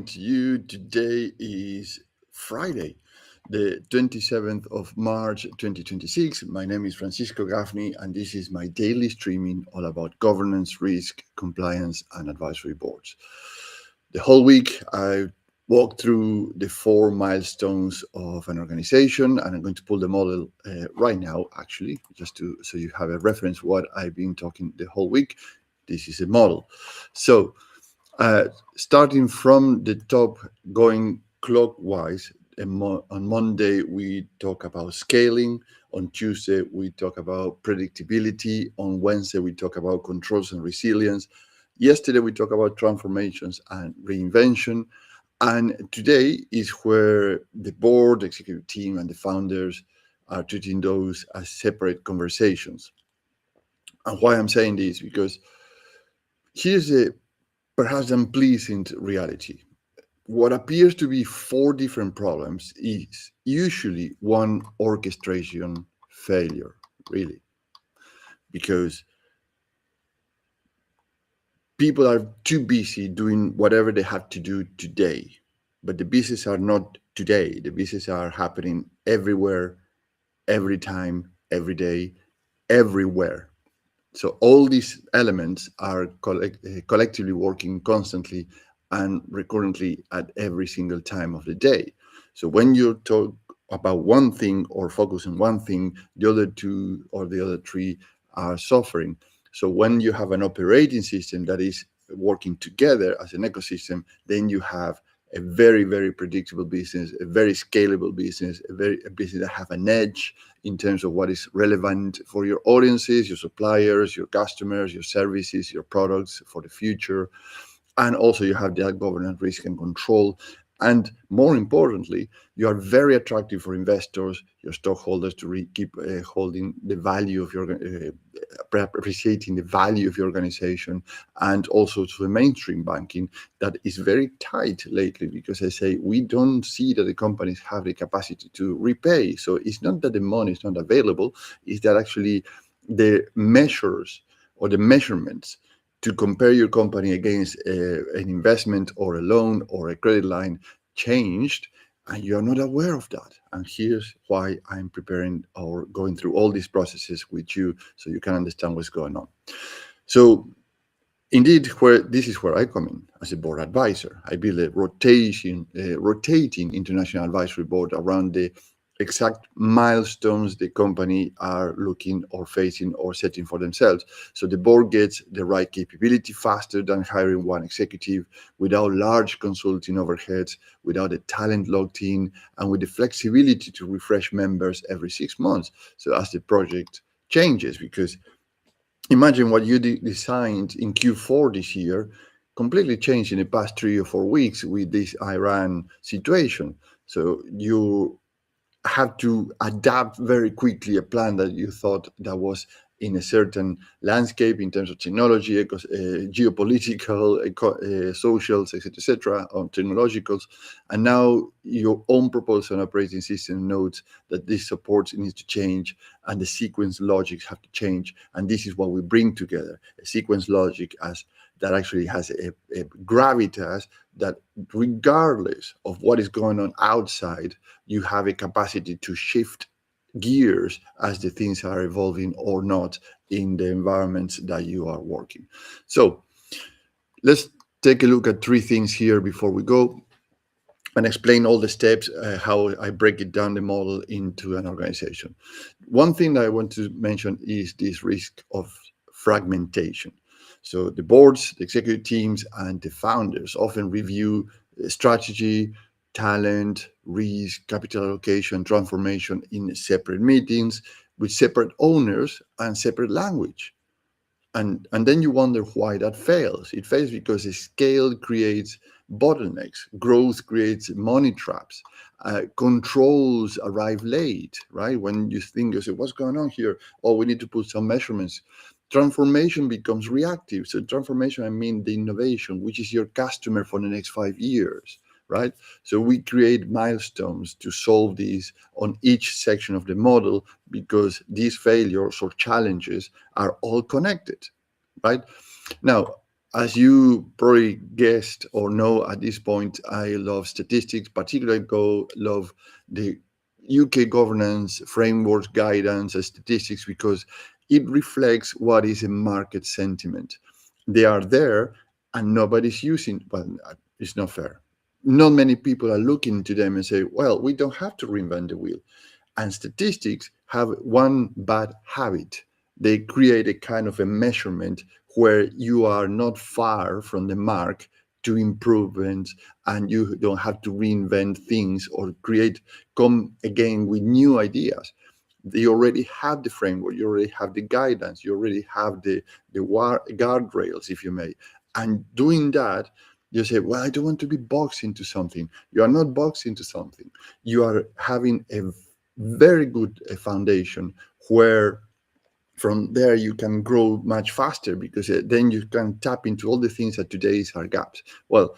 morning to you. Today is Friday, the 27th of March 2026. My name is Francisco Gaffney, and this is my daily streaming all about governance, risk, compliance, and advisory boards. The whole week, I walked through the four milestones of an organization, and I'm going to pull the model right now, actually, just to so you have a reference what I've been talking the whole week. This is a model. So, starting from the top, going clockwise, on Monday, we talk about scaling. On Tuesday, we talk about predictability. On Wednesday, we talk about controls and resilience. Yesterday, we talked about transformations and reinvention. And today is where the board, the executive team, and the founders are treating those as separate conversations. And why I'm saying this, because here's a perhaps unpleasant reality. What appears to be four different problems is usually one orchestration failure, really, because people are too busy doing whatever they have to do today. But the business are not today. The business are happening everywhere, every time, every day, everywhere. So all these elements are collectively working constantly and recurrently at every single time of the day. So when you talk about one thing or focus on one thing, the other two or the other three are suffering. So when you have an operating system that is working together as an ecosystem, then you have a very, very predictable business, a very scalable business, a business that have an edge in terms of what is relevant for your audiences, your suppliers, your customers, your services, your products for the future. And also you have that governance, risk, and control. And more importantly, you are very attractive for investors, your stockholders, to keep holding the value of your, appreciating the value of your organization, and also to the mainstream banking that is very tight lately, because I say we don't see that the companies have the capacity to repay. So it's not that the money is not available, it's that actually the measures or the measurements to compare your company against an investment or a loan or a credit line changed, and you're not aware of that. And here's why I'm preparing or going through all these processes with you so you can understand what's going on. So indeed, this is where I come in as a board advisor. I build a rotating international advisory board around the exact milestones the company are looking or facing or setting for themselves. So the board gets the right capability faster than hiring one executive, without large consulting overheads, without a talent locked in, and with the flexibility to refresh members every 6 months. So as the project changes, because imagine what you designed in Q4 this year completely changed in the past 3 or 4 weeks with this Iran situation. So you have to adapt very quickly a plan that you thought that was in a certain landscape in terms of technology, geopolitical, socials, etc., or technologicals, and now your own proposal and operating system notes that this support needs to change, and the sequence logics have to change, and this is what we bring together: a sequence logic as that actually has a gravitas that, regardless of what is going on outside, you have a capacity to shift gears as the things are evolving or not in the environments that you are working. So let's take a look at three things here before we go and explain all the steps, how I break it down, the model, into an organization. One thing that I want to mention is this risk of fragmentation. So the boards, the executive teams, and the founders often review strategy, talent, risk, capital allocation, transformation in separate meetings with separate owners and separate language. And then you wonder why that fails. It fails because the scale creates bottlenecks, growth creates money traps, controls arrive late, right? When you think, you say, what's going on here? Oh, we need to put some measurements. Transformation becomes reactive. So transformation, I mean the innovation, which is your customer for the next 5 years, right? So we create milestones to solve these on each section of the model, because these failures or challenges are all connected, right? Now, As you probably guessed or know at this point, I love statistics, particularly love the UK governance framework guidance and statistics because it reflects what is a market sentiment. They are there and nobody's using. Well, it's not fair. Not many people are looking to them and say, well, we don't have to reinvent the wheel. And statistics have one bad habit. They create a kind of a measurement where you are not far from the mark to improvements, and you don't have to reinvent things or come again with new ideas. You already have the framework, you already have the guidance, you already have the guardrails, if you may. And doing that, you say, well, I don't want to be boxed into something. You are not boxed into something. You are having a very good foundation where from there you can grow much faster because then you can tap into all the things that today is our gaps. Well,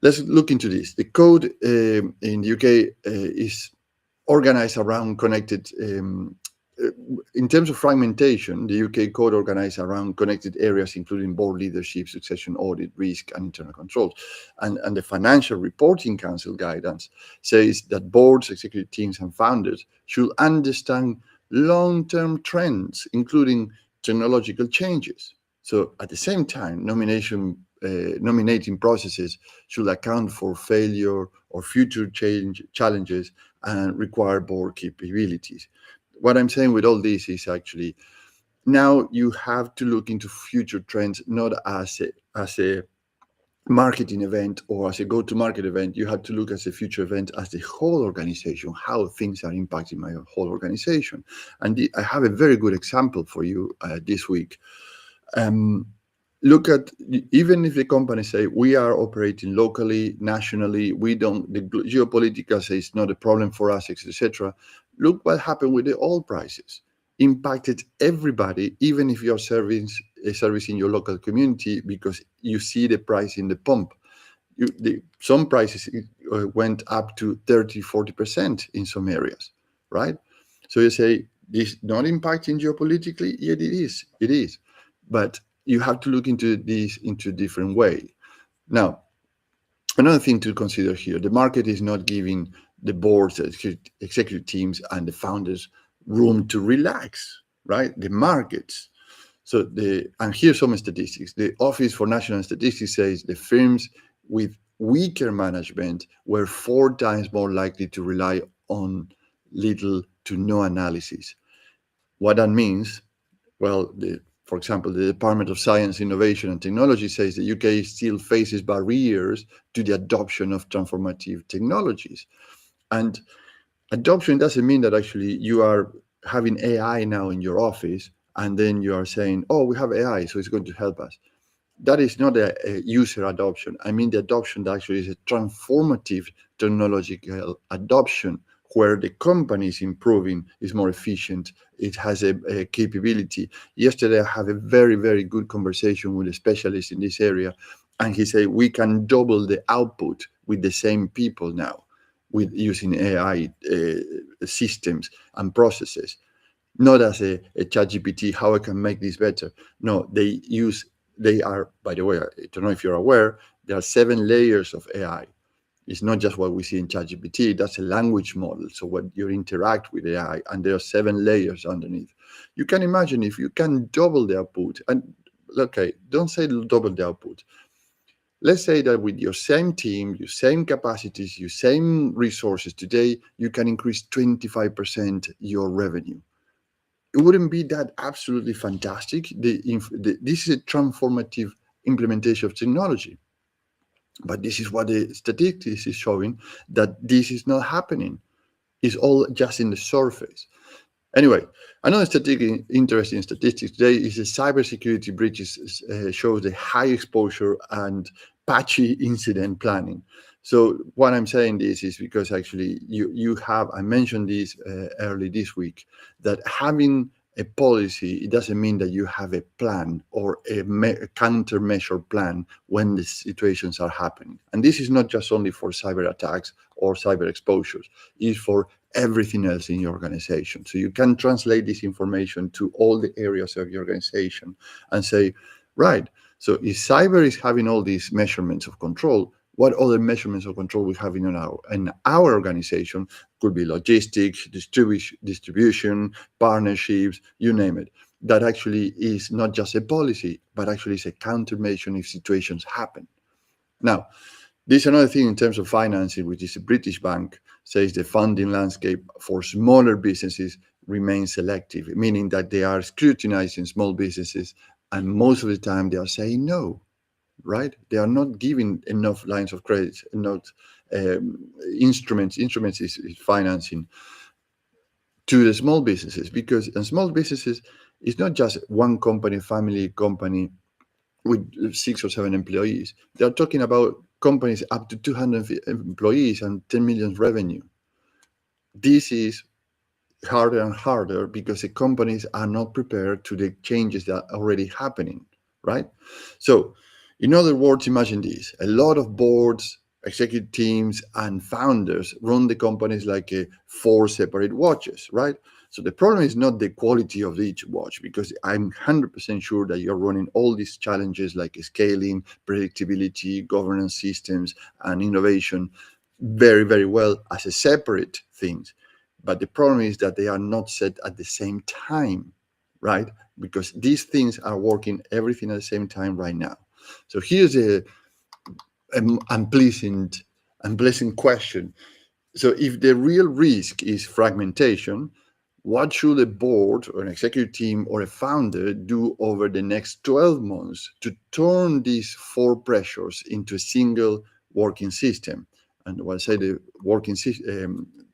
let's look into this. The code in the UK is organized around connected. Uh, in terms of fragmentation, the UK code organized around connected areas, including board leadership, succession audit, risk, and internal controls. And the Financial Reporting Council guidance says that boards, executive teams, and founders should understand long-term trends, including technological changes. So at the same time, nominating processes should account for failure or future challenges and require board capabilities. What I'm saying with all this is actually now you have to look into future trends not as a marketing event or as a go-to-market event. You have to look as a future event as the whole organization, how things are impacting my whole organization. And I have a very good example for you this week. Um, Look at, even if the companies say we are operating locally, nationally, we don't, the geopolitical say it's not a problem for us, etc. Look what happened with the oil prices. Impacted everybody, even if you're servicing your local community, because you see the price in the pump. Some prices went up to 30-40% in some areas, right? So you say this not impacting geopolitically? Yet it is, but you have to look into this into a different way. Now, another thing to consider here: the market is not giving the boards, executive teams, and the founders room to relax, right? The markets. And here's some statistics. The Office for National Statistics says the firms with weaker management were 4 times more likely to rely on little to no analysis. What that means, well, for example, the Department of Science, Innovation and Technology says the UK still faces barriers to the adoption of transformative technologies. And adoption doesn't mean that actually you are having AI now in your office and then you are saying, oh, we have AI, so it's going to help us. That is not a user adoption. I mean, the adoption that actually is a transformative technological adoption where the company is improving, is more efficient, it has a capability. Yesterday, I had a very, very good conversation with a specialist in this area, and he said we can double the output with the same people now, with using AI systems and processes, not as a chat GPT, how I can make this better. No, they are, by the way, I don't know if you're aware, there are 7 layers of AI. It's not just what we see in ChatGPT, that's a language model. So when you interact with AI, and there are 7 layers underneath. You can imagine if you can double the output, and okay, don't say double the output. Let's say that with your same team, your same capacities, your same resources today, you can increase 25% your revenue. It wouldn't be that absolutely fantastic. This is a transformative implementation of technology. But this is what the statistics is showing, that this is not happening. It's all just in the surface. Anyway, another interesting statistics today is the cybersecurity breaches shows the high exposure and patchy incident planning. So what I'm saying this is because actually you have, I mentioned this early this week, that having a policy, it doesn't mean that you have a plan or a countermeasure plan when the situations are happening. And this is not just only for cyber attacks or cyber exposures, it's for everything else in your organization. So you can translate this information to all the areas of your organization and say, right, So if cyber is having all these measurements of control, what other measurements of control we have in our organization? Could be logistics, distribution, partnerships, you name it. That actually is not just a policy, but actually is a countermeasure if situations happen. Now, there's another thing in terms of financing, which is a British bank says the funding landscape for smaller businesses remains selective, meaning that they are scrutinizing small businesses, and most of the time they are saying no, right? They are not giving enough lines of credit, enough um, instruments. Instruments is financing to the small businesses, because in small businesses, it's not just one company, family company with 6 or 7 employees. They're talking about companies up to 200 employees and 10 million revenue. This is harder and harder because the companies are not prepared to the changes that are already happening, right? So, in other words, imagine this: a lot of boards, executive teams, and founders run the companies like four separate watches, right? So the problem is not the quality of each watch, because I'm 100% sure that you're running all these challenges like scaling, predictability, governance systems, and innovation very, very well as a separate things. But the problem is that they are not set at the same time, right? Because these things are working everything at the same time right now. So here's a unpleasant question. So if the real risk is fragmentation, what should a board or an executive team or a founder do over the next 12 months to turn these four pressures into a single working system? And when I say the working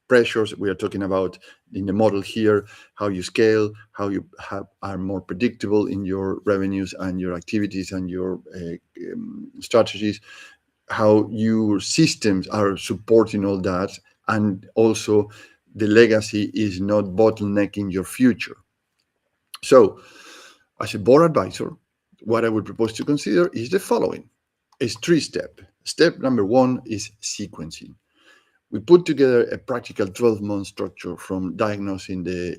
pressures, we are talking about in the model here, how you scale, how you are more predictable in your revenues and your activities and your strategies, how your systems are supporting all that, and also the legacy is not bottlenecking your future. So, as a board advisor, what I would propose to consider is the following. It's three-step. Step number one is sequencing. We put together a practical 12-month structure from diagnosing the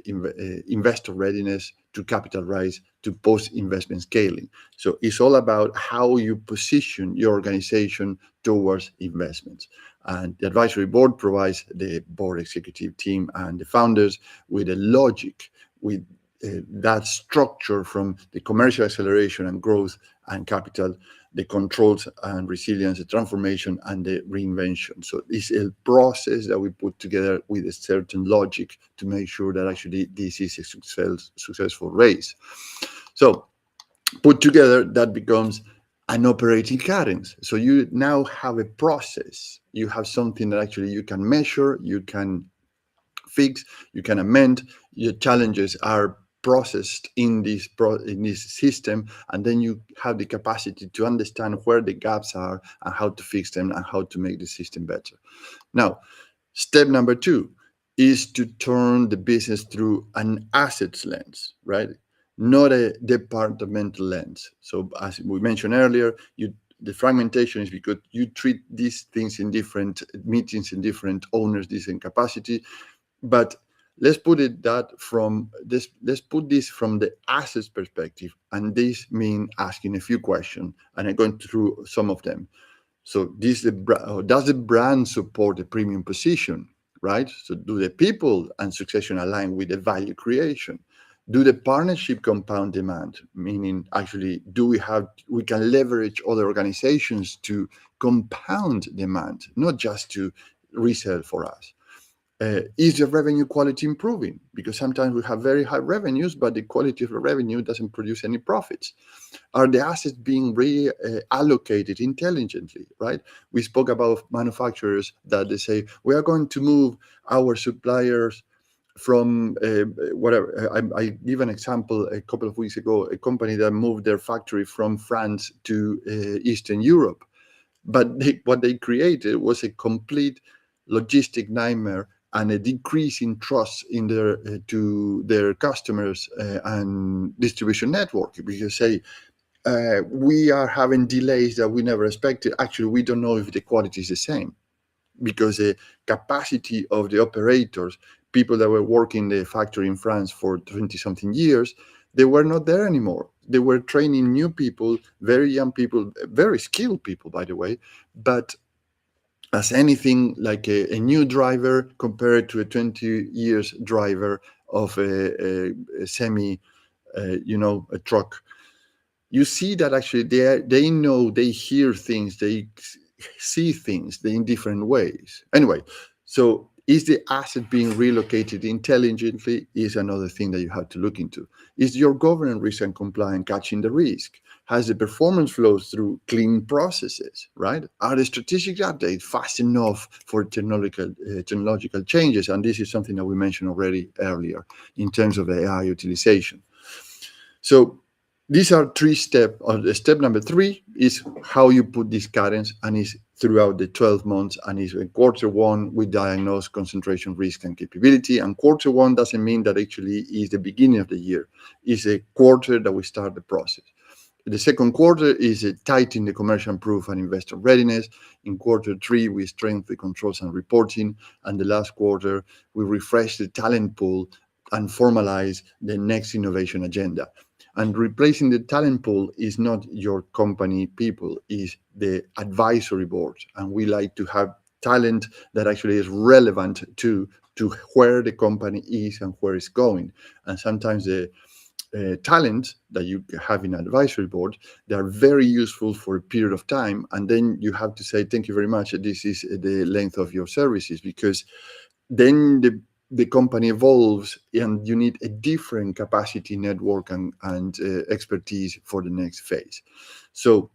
investor readiness to capital rise to post-investment scaling. So it's all about how you position your organization towards investments. And the advisory board provides the board executive team and the founders with a logic, with that structure from the commercial acceleration and growth and capital, the controls and resilience, the transformation and the reinvention. So it's a process that we put together with a certain logic to make sure that actually this is a successful race. So put together, that becomes an operating cadence. So you now have a process. You have something that actually you can measure, you can fix, you can amend. Your challenges are processed in this system, and then you have the capacity to understand where the gaps are and how to fix them and how to make the system better. Now, step number two is to turn the business through an assets lens, right? Not a departmental lens. So as we mentioned earlier, the fragmentation is because you treat these things in different meetings, in different owners, different capacity. But let's put it that from this. Let's put this from the assets perspective, and this means asking a few questions, and I'm going through some of them. So, does the brand support the premium position, right? So, do the people and succession align with the value creation? Do the partnership compound demand? Meaning, actually, we can leverage other organizations to compound demand, not just to resell for us. Is the revenue quality improving? Because sometimes we have very high revenues, but the quality of the revenue doesn't produce any profits. Are the assets being reallocated intelligently, right? We spoke about manufacturers that they say, we are going to move our suppliers from whatever. I give an example a couple of weeks ago, a company that moved their factory from France to Eastern Europe. But what they created was a complete logistic nightmare and a decrease in trust in to their customers and distribution network, because say we are having delays that we never expected. Actually, we don't know if the quality is the same, because the capacity of the operators, people that were working in the factory in France for 20 something years, They were not there anymore. They were training new people, very young people, very skilled people, by the way, but as anything like a new driver compared to a 20 years driver of a semi, a truck, you see that actually they know, they hear things, they see things in different ways. Anyway, so is the asset being relocated intelligently is another thing that you have to look into. Is your governance risk and compliance catching the risk? Has the performance flows through clean processes, right? Are the strategic updates fast enough for technological changes? And this is something that we mentioned already earlier in terms of AI utilization. So these are three steps. Step number three is how you put this cadence, and is throughout the 12 months, and is in quarter one we diagnose concentration risk and capability. And quarter one doesn't mean that actually is the beginning of the year. It's a quarter that we start the process. The second quarter is tighten the commercial proof and investor readiness. In quarter three, we strengthen the controls and reporting. And the last quarter, we refresh the talent pool and formalize the next innovation agenda. And replacing the talent pool is not your company people, is the advisory board. And we like to have talent that actually is relevant to where the company is and where it's going. And sometimes the talent that you have in an advisory board, they are very useful for a period of time, and then you have to say thank you very much, this is the length of your services, because then the company evolves and you need a different capacity network and expertise for the next phase. So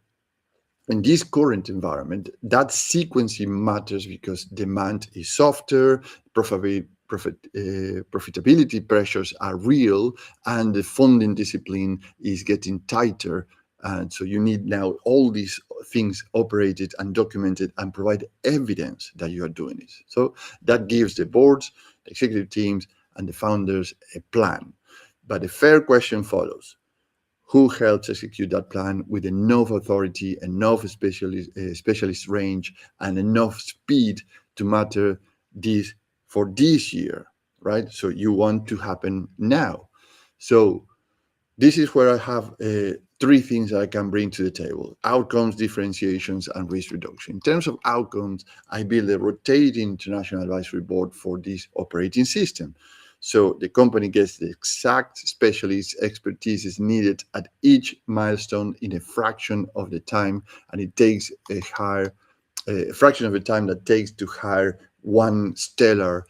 in this current environment, that sequencing matters because demand is softer, profitability pressures are real, and the funding discipline is getting tighter. And so you need now all these things operated and documented and provide evidence that you are doing this. So that gives the boards, the executive teams, and the founders a plan. But the fair question follows: who helps execute that plan with enough authority, enough specialist range, and enough speed to matter this for this year, right? So you want to happen now. So this is where I have three things that I can bring to the table: outcomes, differentiations, and risk reduction. In terms of outcomes, I build a rotating international advisory board for this operating system. So the company gets the exact specialist expertise is needed at each milestone in a fraction of the time, and it takes a fraction of the time that takes to hire one stellar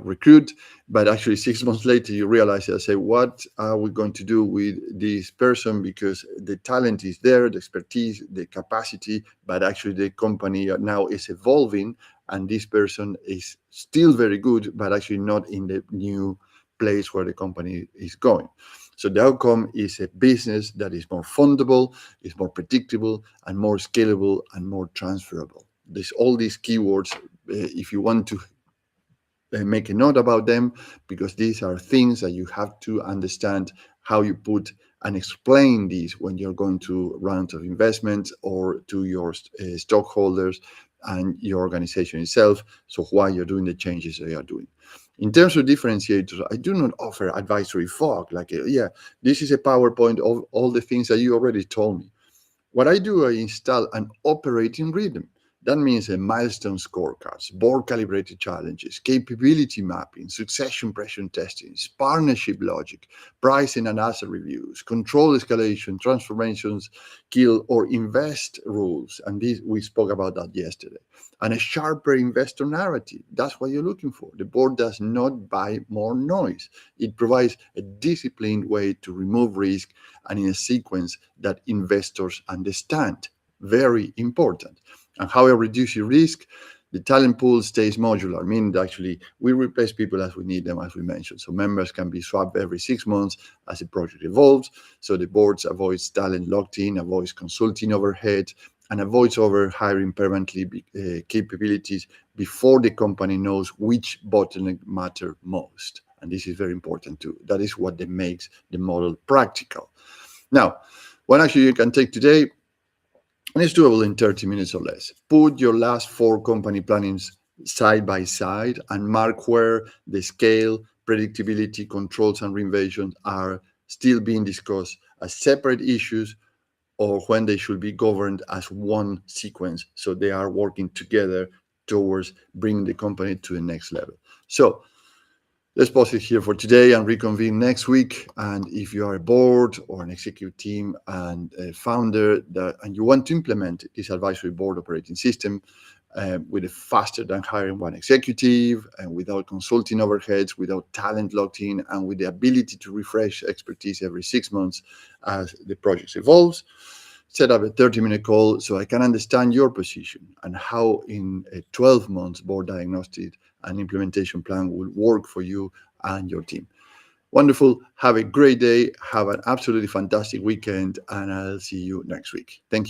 recruit. But actually 6 months later you realize, I say, what are we going to do with this person? Because the talent is there, the expertise, the capacity, but actually the company now is evolving, and this person is still very good, but actually not in the new place where the company is going. So the outcome is a business that is more fundable, is more predictable, and more scalable and more transferable. There's all these keywords. If you want to make a note about them, because these are things that you have to understand how you put and explain these when you're going to rounds of investments or to your stockholders and your organization itself. So why you're doing the changes they are doing. In terms of differentiators, I do not offer advisory fog, like, this is a PowerPoint of all the things that you already told me. What I do, I install an operating rhythm. That means a milestone scorecards, board calibrated challenges, capability mapping, succession pressure testing, partnership logic, pricing and asset reviews, control escalation, transformations, kill or invest rules. And this, we spoke about that yesterday. And a sharper investor narrative. That's what you're looking for. The board does not buy more noise. It provides a disciplined way to remove risk and in a sequence that investors understand. Very important. And how I reduce your risk, the talent pool stays modular, meaning that actually we replace people as we need them, as we mentioned. So members can be swapped every 6 months as the project evolves. So the boards avoids talent locked in, avoids consulting overhead, and avoids over hiring permanently capabilities before the company knows which bottleneck matter most. And this is very important too. That is what makes the model practical. Now, what actually you can take today, and it's doable in 30 minutes or less. Put your last 4 company plannings side by side and mark where the scale, predictability, controls, and reinventions are still being discussed as separate issues or when they should be governed as one sequence. So they are working together towards bringing the company to the next level. So let's pause it here for today and reconvene next week. And if you are a board or an executive team and a founder and you want to implement this advisory board operating system with a faster than hiring one executive and without consulting overheads, without talent locked in, and with the ability to refresh expertise every 6 months as the project evolves, set up a 30-minute call so I can understand your position and how in a 12 months board diagnostic and implementation plan will work for you and your team. Wonderful. Have a great day. Have an absolutely fantastic weekend, and I'll see you next week. Thank you.